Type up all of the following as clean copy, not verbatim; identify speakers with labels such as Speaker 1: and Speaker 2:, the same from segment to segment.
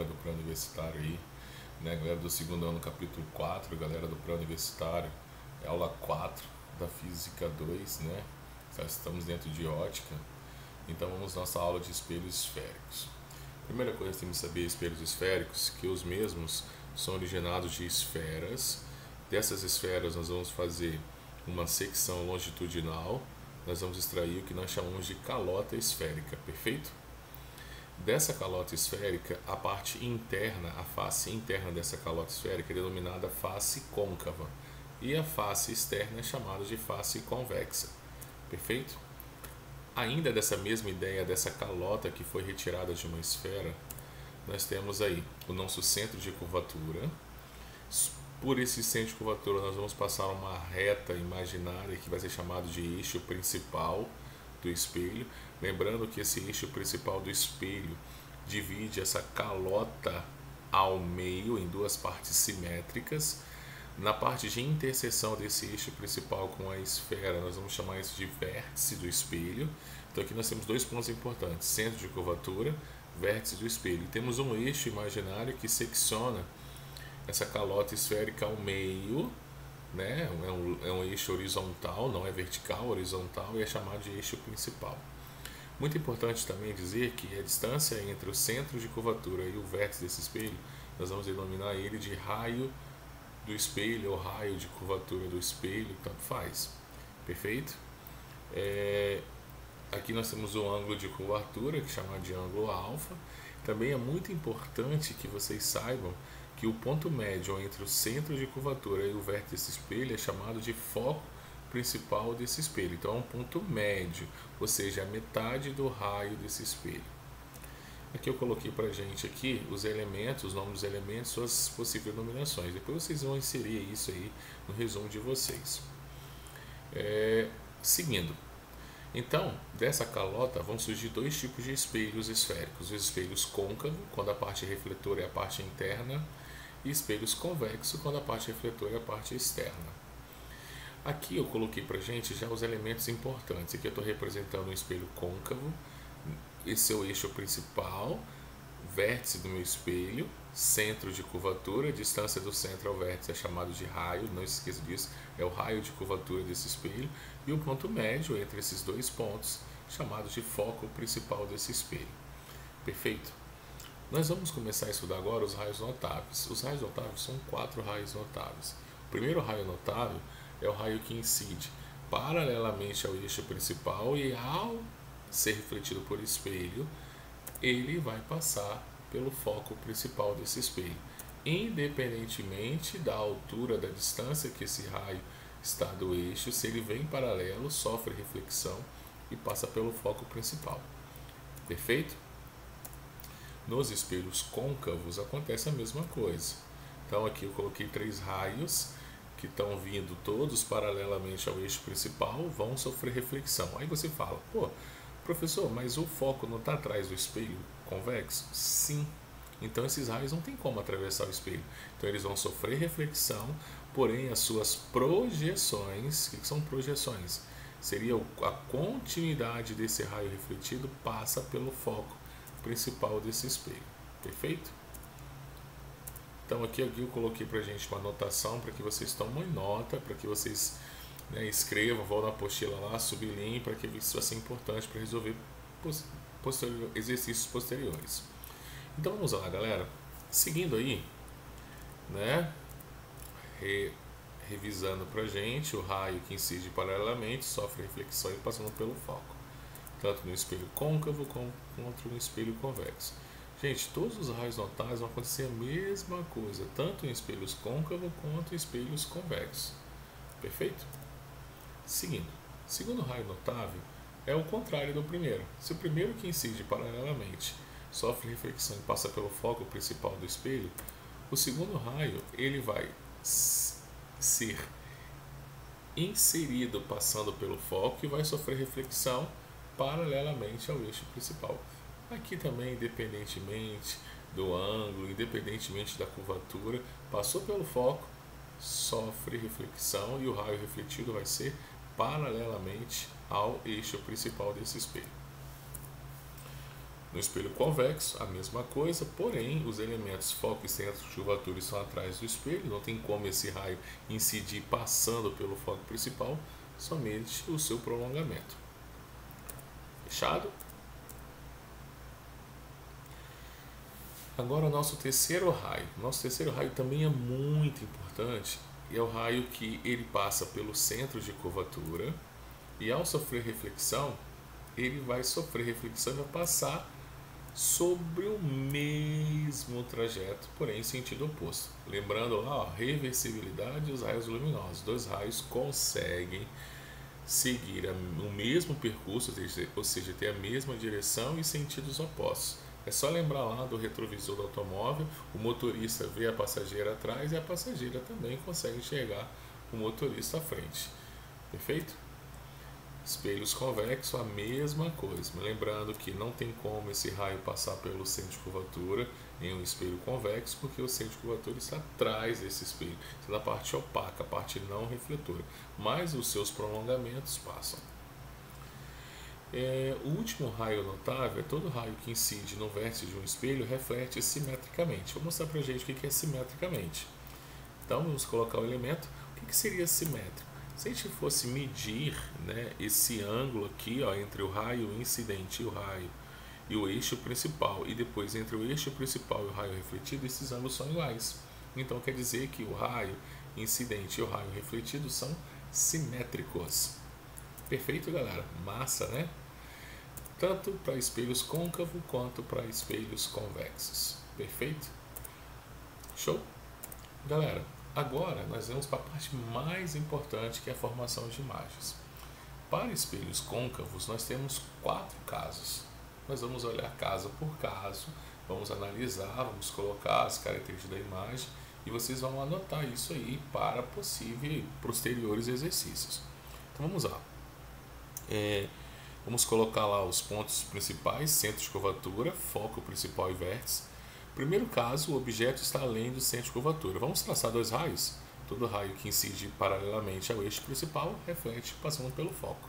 Speaker 1: do pré-universitário aí, né? Galera do segundo ano, capítulo 4, galera do pré-universitário, é aula 4 da Física 2, né? Já estamos dentro de ótica, então vamos à nossa aula de espelhos esféricos. Primeira coisa que temos que saber, espelhos esféricos, que os mesmos são originados de esferas. Dessas esferas nós vamos fazer uma secção longitudinal, nós vamos extrair o que nós chamamos de calota esférica, perfeito? Dessa calota esférica, a parte interna, a face interna dessa calota esférica é denominada face côncava e a face externa é chamada de face convexa, perfeito? Ainda dessa mesma ideia, dessa calota que foi retirada de uma esfera, nós temos aí o nosso centro de curvatura. Por esse centro de curvatura nós vamos passar uma reta imaginária que vai ser chamado de eixo principal do espelho. Lembrando que esse eixo principal do espelho divide essa calota ao meio em duas partes simétricas. Na parte de interseção desse eixo principal com a esfera, nós vamos chamar isso de vértice do espelho. Então aqui nós temos dois pontos importantes, centro de curvatura, vértice do espelho. E temos um eixo imaginário que secciona essa calota esférica ao meio, né? É um eixo horizontal, não é vertical, horizontal, e é chamado de eixo principal. Muito importante também dizer que a distância entre o centro de curvatura e o vértice desse espelho, nós vamos denominar ele de raio do espelho ou raio de curvatura do espelho, tanto faz, perfeito? Aqui nós temos o ângulo de curvatura, que é chamado de ângulo alfa. Também é muito importante que vocês saibam que o ponto médio entre o centro de curvatura e o vértice desse espelho é chamado de foco principal desse espelho. Então é um ponto médio, ou seja, a metade do raio desse espelho. Aqui eu coloquei pra gente aqui os elementos, os nomes dos elementos, suas possíveis denominações. Depois vocês vão inserir isso aí no resumo de vocês. Seguindo. Então, dessa calota vão surgir dois tipos de espelhos esféricos. Os espelhos côncavos, quando a parte refletora é a parte interna, e espelhos convexos, quando a parte refletora é a parte externa. Aqui eu coloquei pra gente já os elementos importantes. Aqui eu estou representando um espelho côncavo, esse é o eixo principal, vértice do meu espelho, centro de curvatura, distância do centro ao vértice é chamado de raio, não se esqueça disso, é o raio de curvatura desse espelho, e o ponto médio entre esses dois pontos, chamado de foco principal desse espelho. Perfeito? Nós vamos começar a estudar agora os raios notáveis. Os raios notáveis são 4 raios notáveis. O primeiro raio notável é o raio que incide paralelamente ao eixo principal e ao ser refletido por espelho, ele vai passar pelo foco principal desse espelho, independentemente da altura, da distância que esse raio está do eixo. Se ele vem paralelo, sofre reflexão e passa pelo foco principal. Perfeito? Nos espelhos côncavos acontece a mesma coisa. Então aqui eu coloquei 3 raios que estão vindo todos paralelamente ao eixo principal, vão sofrer reflexão. Aí você fala, pô, professor, mas o foco não está atrás do espelho convexo? Sim. Então esses raios não tem como atravessar o espelho. Então eles vão sofrer reflexão, porém as suas projeções, o que são projeções? Seria a continuidade desse raio refletido passa pelo foco principal desse espelho. Perfeito? Então aqui eu coloquei pra gente uma anotação para que vocês tomem nota, para que vocês escrevam, vão na apostila lá, sublinhem, para que isso vai ser importante para resolver exercícios posteriores. Então vamos lá, galera. Seguindo aí, né? Revisando pra gente, o raio que incide paralelamente sofre reflexão e passando pelo foco, tanto no espelho côncavo quanto no espelho convexo. Gente, todos os raios notáveis vão acontecer a mesma coisa, tanto em espelhos côncavos quanto em espelhos convexos. Perfeito? Seguindo. Segundo raio notável é o contrário do primeiro. Se o primeiro que incide paralelamente sofre reflexão e passa pelo foco principal do espelho, o segundo raio ele vai ser inserido passando pelo foco e vai sofrer reflexão paralelamente ao eixo principal. Aqui também, independentemente do ângulo, independentemente da curvatura, passou pelo foco, sofre reflexão e o raio refletido vai ser paralelamente ao eixo principal desse espelho. No espelho convexo, a mesma coisa, porém os elementos foco e centro de curvatura estão atrás do espelho, não tem como esse raio incidir passando pelo foco principal, somente o seu prolongamento. Fechado? Agora o nosso terceiro raio. Nosso terceiro raio também é muito importante, e é o raio que ele passa pelo centro de curvatura, e ao sofrer reflexão, ele vai sofrer reflexão e vai passar sobre o mesmo trajeto, porém em sentido oposto. Lembrando lá, ó, reversibilidade dos raios luminosos. Dois raios conseguem seguir o mesmo percurso, ou seja, ter a mesma direção e sentidos opostos. É só lembrar lá do retrovisor do automóvel, o motorista vê a passageira atrás e a passageira também consegue enxergar o motorista à frente. Perfeito? Espelhos convexos, a mesma coisa. Lembrando que não tem como esse raio passar pelo centro de curvatura em um espelho convexo, porque o centro de curvatura está atrás desse espelho, está na parte opaca, a parte não refletora. Mas os seus prolongamentos passam. O último raio notável é todo raio que incide no vértice de um espelho reflete simetricamente. Vou mostrar para a gente o que é simetricamente. Então vamos colocar o elemento. O que seria simétrico? Se a gente fosse medir, né, esse ângulo aqui, ó, entre o raio incidente e o eixo principal, e depois entre o eixo principal e o raio refletido, esses ângulos são iguais. Então quer dizer que o raio incidente e o raio refletido são simétricos. Perfeito, galera? Massa, né? Tanto para espelhos côncavos quanto para espelhos convexos. Perfeito? Show? Galera, agora nós vamos para a parte mais importante, que é a formação de imagens. Para espelhos côncavos, nós temos 4 casos. Nós vamos olhar caso por caso, vamos analisar, vamos colocar as características da imagem e vocês vão anotar isso aí para possíveis posteriores exercícios. Então vamos lá. Vamos colocar lá os pontos principais, centro de curvatura, foco principal e vértice. Primeiro caso, o objeto está além do centro de curvatura. Vamos traçar 2 raios. Todo raio que incide paralelamente ao eixo principal reflete passando pelo foco.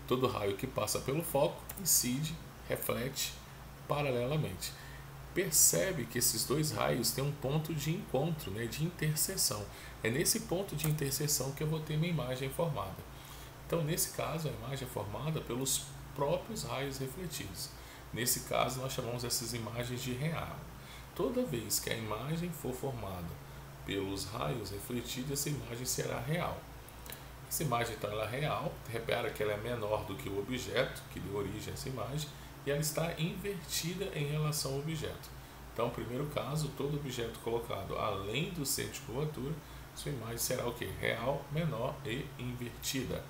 Speaker 1: Todo raio que passa pelo foco incide, reflete paralelamente. Percebe que esses 2 raios têm um ponto de encontro, né, de interseção. É nesse ponto de interseção que eu vou ter minha imagem formada. Então, nesse caso, a imagem é formada pelos próprios raios refletidos. Nesse caso, nós chamamos essas imagens de real. Toda vez que a imagem for formada pelos raios refletidos, essa imagem será real. Essa imagem, então, ela é real. Repara que ela é menor do que o objeto que deu origem a essa imagem e ela está invertida em relação ao objeto. Então, no primeiro caso, todo objeto colocado além do centro de curvatura, sua imagem será o quê? Real, menor e invertida.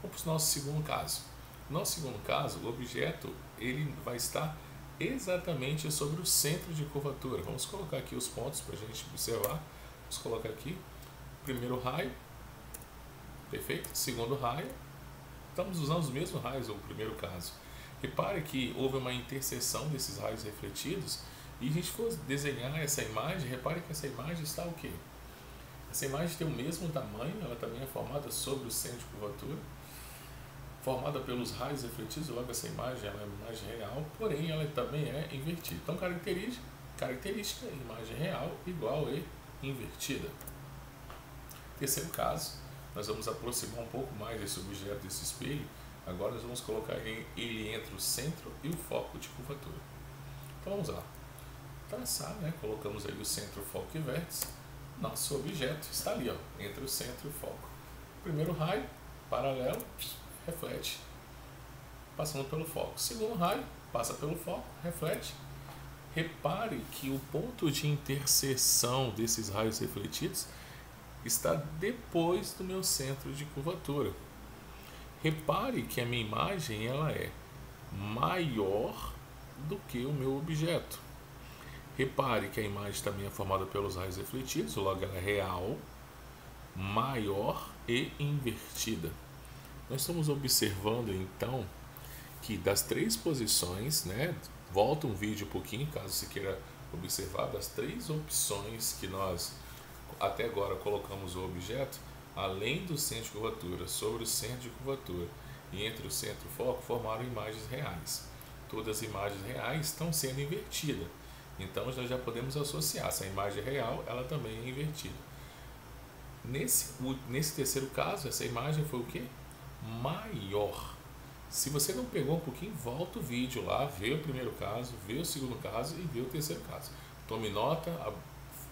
Speaker 1: Vamos para o nosso segundo caso. No segundo caso, o objeto ele vai estar exatamente sobre o centro de curvatura. Vamos colocar aqui os pontos para a gente observar. Vamos colocar aqui. Primeiro raio. Perfeito? Segundo raio. Estamos usando os mesmos raios do primeiro caso. Repare que houve uma interseção desses raios refletidos e a gente for desenhar essa imagem, repare que essa imagem está o quê? Essa imagem tem o mesmo tamanho, ela também é formada sobre o centro de curvatura, formada pelos raios refletidos, logo essa imagem ela é uma imagem real, porém ela também é invertida. Então característica imagem real igual e invertida. Terceiro caso, nós vamos aproximar um pouco mais desse objeto, desse espelho. Agora nós vamos colocar ele entre o centro e o foco de curvatura. Então vamos lá. Traçar, né? Colocamos aí o centro, foco e vértice. Nosso objeto está ali, ó, entre o centro e o foco. Primeiro raio, paralelo, reflete, passando pelo foco. Segundo raio, passa pelo foco, reflete. Repare que o ponto de interseção desses raios refletidos está depois do meu centro de curvatura. Repare que a minha imagem ela é maior do que o meu objeto. Repare que a imagem também é formada pelos raios refletidos, logo ela é real, maior e invertida. Nós estamos observando então que das 3 posições, né, volta um vídeo um pouquinho, caso você queira observar, das 3 opções que nós até agora colocamos o objeto, além do centro de curvatura, sobre o centro de curvatura e entre o centro e o foco, formaram imagens reais. todas as imagens reais estão sendo invertidas. Então nós já podemos associar, se a imagem é real, ela também é invertida. Nesse terceiro caso, essa imagem foi o quê? Maior. Se você não pegou um pouquinho, volta o vídeo lá, vê o primeiro caso, vê o segundo caso e vê o terceiro caso. Tome nota,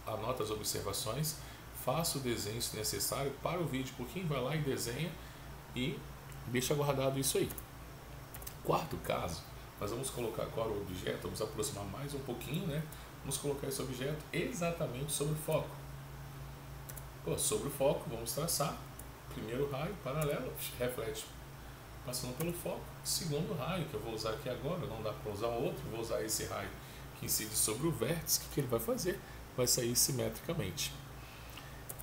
Speaker 1: anota as observações, faça o desenho se necessário, para o vídeo um pouquinho, vai lá e desenha e deixa guardado isso aí. Quarto caso, nós vamos colocar agora o objeto, vamos aproximar mais um pouquinho, né? Vamos colocar esse objeto exatamente sobre o foco. Sobre o foco, vamos traçar. Primeiro raio, paralelo, reflete passando pelo foco. Segundo raio, que eu vou usar aqui agora, não dá para usar outro, vou usar esse raio que incide sobre o vértice. O que ele vai fazer? Vai sair simetricamente.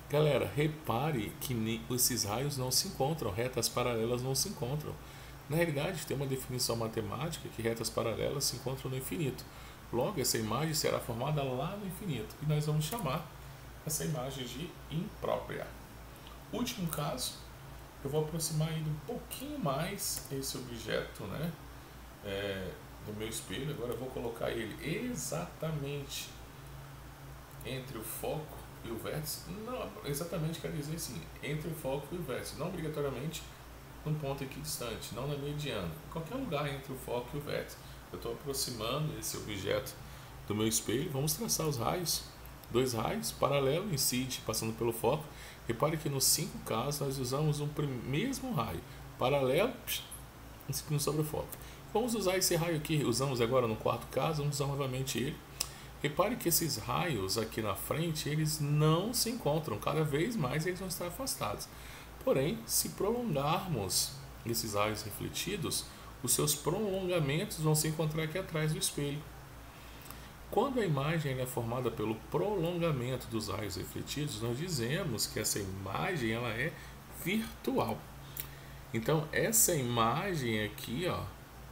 Speaker 1: Galera, repare que esses raios não se encontram, retas paralelas não se encontram. Na realidade, tem uma definição matemática que retas paralelas se encontram no infinito. Logo, essa imagem será formada lá no infinito e nós vamos chamar essa imagem de imprópria. Último caso, eu vou aproximar ainda um pouquinho mais esse objeto, né, do meu espelho. Agora eu vou colocar ele exatamente entre o foco e o vértice. Não, exatamente quer dizer assim, entre o foco e o vértice, não obrigatoriamente num ponto aqui distante, não na mediana, em qualquer lugar entre o foco e o vértice. Eu estou aproximando esse objeto do meu espelho. Vamos traçar os raios. Dois raios, paralelo, incide, passando pelo foco. Repare que nos 5 casos nós usamos o mesmo raio, paralelo, incidindo sobre o foco. Vamos usar esse raio aqui, usamos agora no quarto caso, vamos usar novamente ele. Repare que esses raios aqui na frente, eles não se encontram, cada vez mais eles vão estar afastados. Porém, se prolongarmos esses raios refletidos, os seus prolongamentos vão se encontrar aqui atrás do espelho. Quando a imagem é formada pelo prolongamento dos raios refletidos, nós dizemos que essa imagem ela é virtual. Então, essa imagem aqui,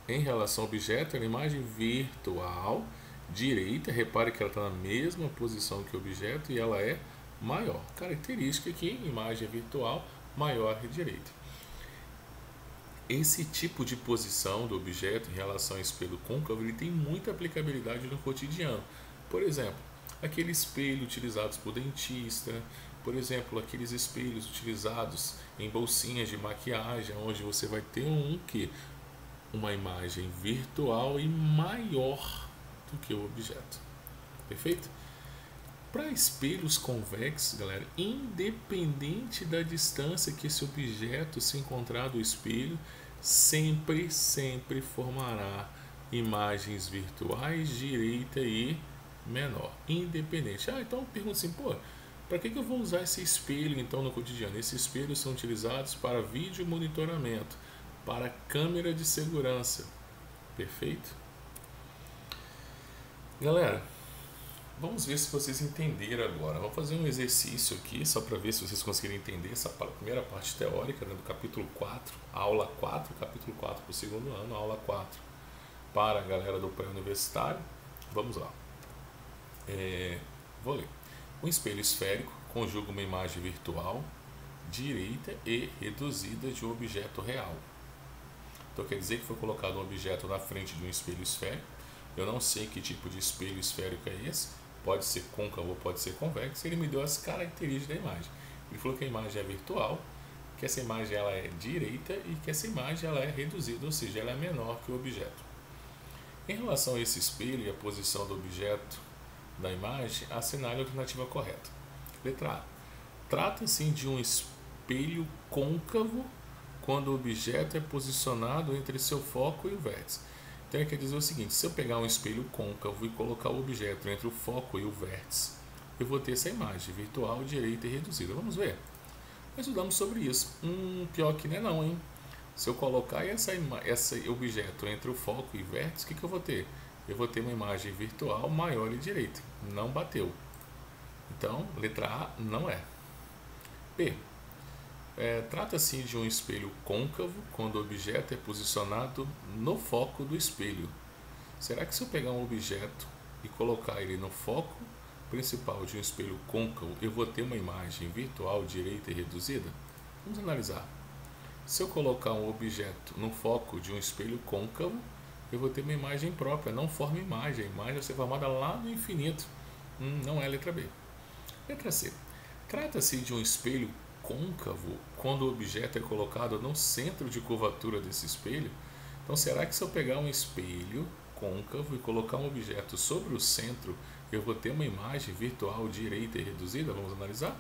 Speaker 1: em relação ao objeto, é uma imagem virtual, direita. Repare que ela está na mesma posição que o objeto e ela é maior. Característica aqui, imagem virtual, maior e direita. Esse tipo de posição do objeto em relação ao espelho côncavo, ele tem muita aplicabilidade no cotidiano. Por exemplo, aquele espelho utilizados por dentista, por exemplo, aqueles espelhos utilizados em bolsinhas de maquiagem, onde você vai ter uma imagem virtual e maior do que o objeto. Perfeito? Para espelhos convexos, galera, independente da distância que esse objeto se encontrar do espelho, sempre formará imagens virtuais direita e menor, independente. Então pergunta assim, para que eu vou usar esse espelho então no cotidiano? Esses espelhos são utilizados para vídeo monitoramento, para câmera de segurança. Perfeito? Galera, vamos ver se vocês entenderam agora. Vamos fazer um exercício aqui, só para ver se vocês conseguirem entender essa primeira parte teórica, né, do capítulo 4, aula 4, capítulo 4 para o segundo ano, aula 4 para a galera do pré-universitário. Vamos lá. Vou ler. Um espelho esférico conjuga uma imagem virtual, direita e reduzida de um objeto real. Então quer dizer que foi colocado um objeto na frente de um espelho esférico. Eu não sei que tipo de espelho esférico é esse. Pode ser côncavo ou pode ser convexo. Ele me deu as características da imagem. Ele falou que a imagem é virtual, que essa imagem ela é direita e que essa imagem ela é reduzida, ou seja, ela é menor que o objeto. Em relação a esse espelho e a posição do objeto da imagem, assinale a alternativa correta. Letra A. Trata-se de um espelho côncavo quando o objeto é posicionado entre seu foco e o vértice. Então quer dizer o seguinte, se eu pegar um espelho côncavo e colocar o objeto entre o foco e o vértice, eu vou ter essa imagem virtual, direita e reduzida. Vamos ver? Nós estudamos sobre isso. Pior que não, hein? Se eu colocar esse objeto entre o foco e o vértice, o que eu vou ter? Eu vou ter uma imagem virtual maior e direita. Não bateu. Então, letra A não é. B. Trata-se de um espelho côncavo quando o objeto é posicionado no foco do espelho. Será que se eu pegar um objeto e colocar ele no foco principal de um espelho côncavo, eu vou ter uma imagem virtual direita e reduzida? Vamos analisar. Se eu colocar um objeto no foco de um espelho côncavo, eu vou ter uma imagem própria, não forma imagem. A imagem vai ser formada lá no infinito. Não é a letra B. Letra C. Trata-se de um espelho côncavo quando o objeto é colocado no centro de curvatura desse espelho. Então, será que se eu pegar um espelho côncavo e colocar um objeto sobre o centro, eu vou ter uma imagem virtual direita e reduzida? Vamos analisar?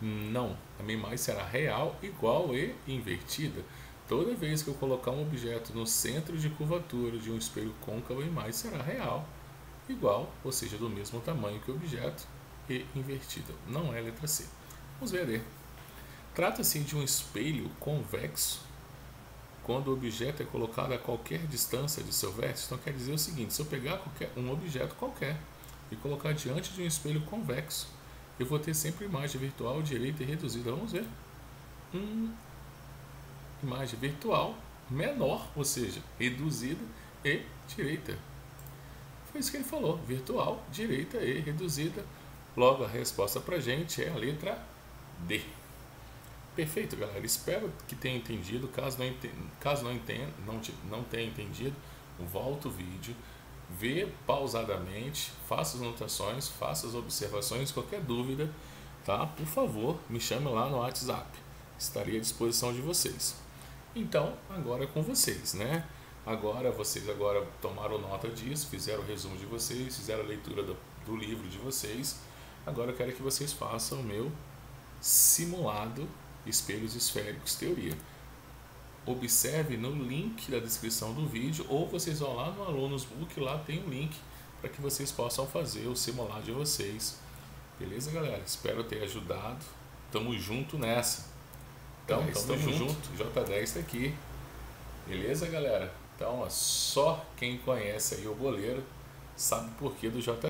Speaker 1: Não. A minha imagem será real, igual e invertida. Toda vez que eu colocar um objeto no centro de curvatura de um espelho côncavo, a imagem será real, igual, ou seja, do mesmo tamanho que o objeto, e invertida. Não é a letra C. Vamos ver a D. Trata-se de um espelho convexo quando o objeto é colocado a qualquer distância de seu vértice. Então quer dizer o seguinte: se eu pegar um objeto qualquer e colocar diante de um espelho convexo, eu vou ter sempre imagem virtual direita e reduzida. Vamos ver. Imagem virtual menor, ou seja, reduzida e direita. Foi isso que ele falou: virtual, direita e reduzida. Logo, a resposta para a gente é a letra D. Perfeito, galera. Espero que tenha entendido. Caso não tenha entendido, volta o vídeo, vê pausadamente, faça as anotações, faça as observações. Qualquer dúvida, tá? Por favor, me chame lá no WhatsApp. Estarei à disposição de vocês. Então, agora é com vocês, né? Vocês tomaram nota disso, fizeram o resumo de vocês, fizeram a leitura do livro de vocês. Agora eu quero que vocês façam o meu simulado espelhos esféricos teoria. Observe no link da descrição do vídeo, ou vocês vão lá no Alunos Book, lá tem um link para que vocês possam fazer o simulado de vocês. Beleza, galera? Espero ter ajudado. Tamo junto nessa. Então, estamos junto. J10 está aqui. Beleza, galera? Então, só quem conhece aí o boleiro sabe o porquê do J10.